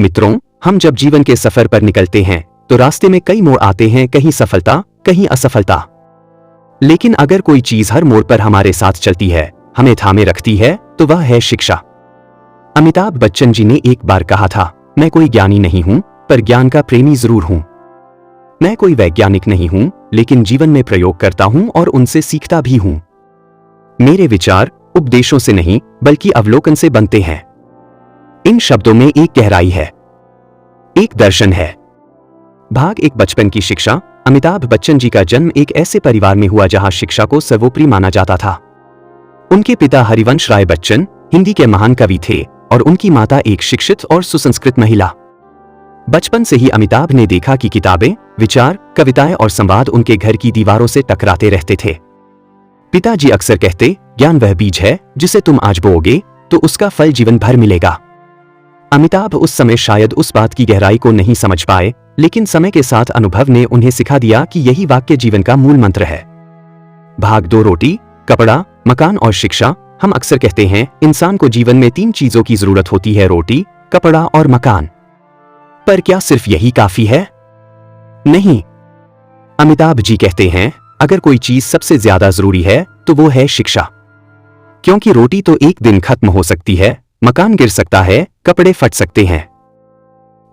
मित्रों, हम जब जीवन के सफर पर निकलते हैं तो रास्ते में कई मोड़ आते हैं, कहीं सफलता, कहीं असफलता। लेकिन अगर कोई चीज हर मोड़ पर हमारे साथ चलती है, हमें थामे रखती है, तो वह है शिक्षा। अमिताभ बच्चन जी ने एक बार कहा था, मैं कोई ज्ञानी नहीं हूं, पर ज्ञान का प्रेमी जरूर हूं। मैं कोई वैज्ञानिक नहीं हूं, लेकिन जीवन में प्रयोग करता हूं और उनसे सीखता भी हूं। मेरे विचार उपदेशों से नहीं, बल्कि अवलोकन से बनते हैं। इन शब्दों में एक गहराई है, एक दर्शन है। भाग एक बचपन की शिक्षा। अमिताभ बच्चन जी का जन्म एक ऐसे परिवार में हुआ जहां शिक्षा को सर्वोपरि माना जाता था। उनके पिता हरिवंश राय बच्चन हिंदी के महान कवि थे और उनकी माता एक शिक्षित और सुसंस्कृत महिला। बचपन से ही अमिताभ ने देखा कि किताबें, विचार, कविताएं और संवाद उनके घर की दीवारों से टकराते रहते थे। पिताजी अक्सर कहते, ज्ञान वह बीज है जिसे तुम आज बोओगे तो उसका फल जीवन भर मिलेगा। अमिताभ उस समय शायद उस बात की गहराई को नहीं समझ पाए, लेकिन समय के साथ अनुभव ने उन्हें सिखा दिया कि यही वाक्य जीवन का मूल मंत्र है। भाग 2 रोटी, कपड़ा, मकान और शिक्षा। हम अक्सर कहते हैं इंसान को जीवन में 3 चीजों की जरूरत होती है, रोटी, कपड़ा और मकान। पर क्या सिर्फ यही काफी है? नहीं। अमिताभ जी कहते हैं, अगर कोई चीज सबसे ज्यादा जरूरी है तो वो है शिक्षा। क्योंकि रोटी तो एक दिन खत्म हो सकती है, मकान गिर सकता है, कपड़े फट सकते हैं,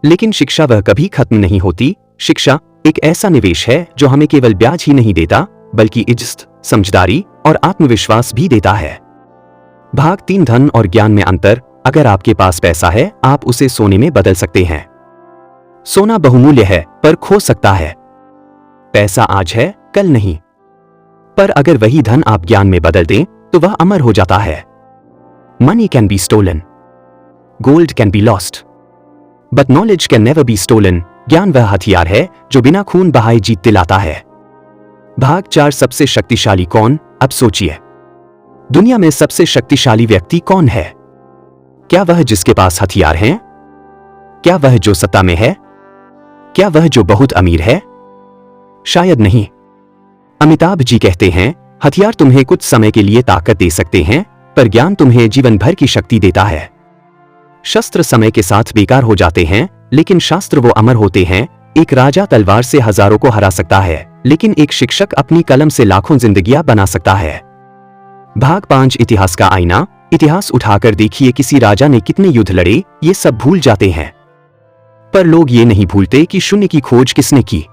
लेकिन शिक्षा वह कभी खत्म नहीं होती। शिक्षा एक ऐसा निवेश है जो हमें केवल ब्याज ही नहीं देता, बल्कि इज्जत, समझदारी और आत्मविश्वास भी देता है। भाग 3 धन और ज्ञान में अंतर। अगर आपके पास पैसा है, आप उसे सोने में बदल सकते हैं। सोना बहुमूल्य है, पर खो सकता है। पैसा आज है, कल नहीं। पर अगर वही धन आप ज्ञान में बदल दें तो वह अमर हो जाता है। Money can be stolen, gold can be lost, but knowledge can never be stolen. ज्ञान वह हथियार है जो बिना खून बहाए जीत दिलाता है। भाग 4 सबसे शक्तिशाली कौन। अब सोचिए, दुनिया में सबसे शक्तिशाली व्यक्ति कौन है? क्या वह जिसके पास हथियार हैं? क्या वह जो सत्ता में है? क्या वह जो बहुत अमीर है? शायद नहीं। अमिताभ जी कहते हैं, हथियार तुम्हें कुछ समय के लिए ताकत दे सकते हैं, पर ज्ञान तुम्हें जीवन भर की शक्ति देता है। शस्त्र समय के साथ बेकार हो जाते हैं, लेकिन शास्त्र वो अमर होते हैं। एक राजा तलवार से हजारों को हरा सकता है, लेकिन एक शिक्षक अपनी कलम से लाखों जिंदगियां बना सकता है। भाग 5 इतिहास का आईना। इतिहास उठाकर देखिए, किसी राजा ने कितने युद्ध लड़े, ये सब भूल जाते हैं। पर लोग ये नहीं भूलते कि शून्य की खोज किसने की,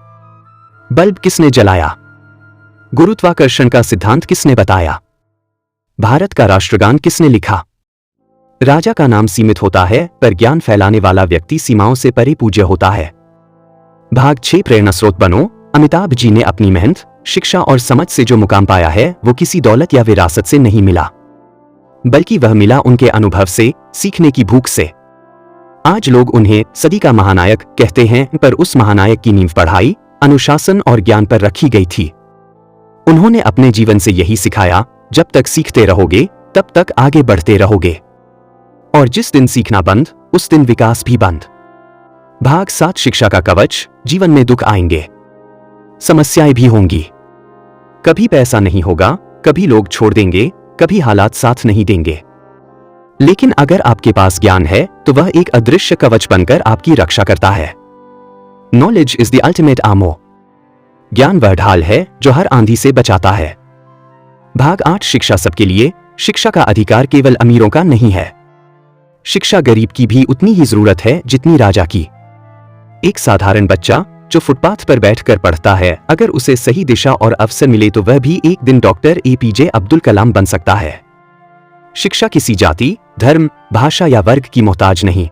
बल्ब किसने जलाया, गुरुत्वाकर्षण का सिद्धांत किसने बताया, भारत का राष्ट्रगान किसने लिखा। राजा का नाम सीमित होता है, पर ज्ञान फैलाने वाला व्यक्ति सीमाओं से परे पूज्य होता है। भाग 6 प्रेरणा स्रोत बनो। अमिताभ जी ने अपनी मेहनत, शिक्षा और समझ से जो मुकाम पाया है, वो किसी दौलत या विरासत से नहीं मिला, बल्कि वह मिला उनके अनुभव से, सीखने की भूख से। आज लोग उन्हें सदी का महानायक कहते हैं, पर उस महानायक की नींव पढ़ाई, अनुशासन और ज्ञान पर रखी गई थी। उन्होंने अपने जीवन से यही सिखाया, जब तक सीखते रहोगे तब तक आगे बढ़ते रहोगे, और जिस दिन सीखना बंद, उस दिन विकास भी बंद। भाग 7 शिक्षा का कवच। जीवन में दुख आएंगे, समस्याएं भी होंगी। कभी पैसा नहीं होगा, कभी लोग छोड़ देंगे, कभी हालात साथ नहीं देंगे। लेकिन अगर आपके पास ज्ञान है तो वह एक अदृश्य कवच बनकर आपकी रक्षा करता है। Knowledge is the ultimate armour. ज्ञान वह ढाल है जो हर आंधी से बचाता है। भाग 8 शिक्षा सबके लिए। शिक्षा का अधिकार केवल अमीरों का नहीं है। शिक्षा गरीब की भी उतनी ही जरूरत है जितनी राजा की। एक साधारण बच्चा जो फुटपाथ पर बैठकर पढ़ता है, अगर उसे सही दिशा और अवसर मिले तो वह भी एक दिन डॉक्टर APJ अब्दुल कलाम बन सकता है। शिक्षा किसी जाति, धर्म, भाषा या वर्ग की मोहताज नहीं।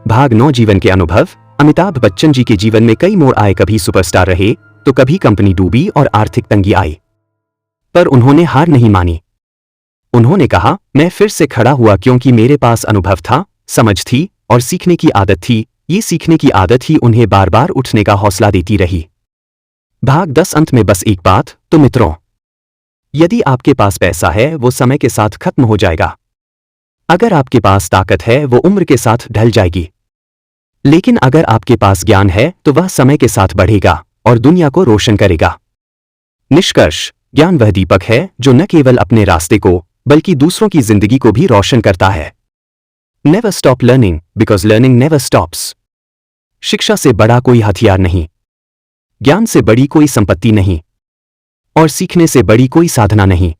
भाग 9 जीवन के अनुभव। अमिताभ बच्चन जी के जीवन में कई मोड़ आए, कभी सुपरस्टार रहे तो कभी कंपनी डूबी और आर्थिक तंगी आई, पर उन्होंने हार नहीं मानी। उन्होंने कहा, मैं फिर से खड़ा हुआ क्योंकि मेरे पास अनुभव था, समझ थी और सीखने की आदत थी। ये सीखने की आदत ही उन्हें बार बार उठने का हौसला देती रही। भाग 10 अंत में बस एक बात। तो मित्रों, यदि आपके पास पैसा है, वो समय के साथ खत्म हो जाएगा। अगर आपके पास ताकत है, वो उम्र के साथ ढल जाएगी। लेकिन अगर आपके पास ज्ञान है तो वह समय के साथ बढ़ेगा और दुनिया को रोशन करेगा। निष्कर्ष, ज्ञान वह दीपक है जो न केवल अपने रास्ते को, बल्कि दूसरों की जिंदगी को भी रोशन करता है। Never stop learning because learning never stops. शिक्षा से बड़ा कोई हथियार नहीं, ज्ञान से बड़ी कोई संपत्ति नहीं, और सीखने से बड़ी कोई साधना नहीं।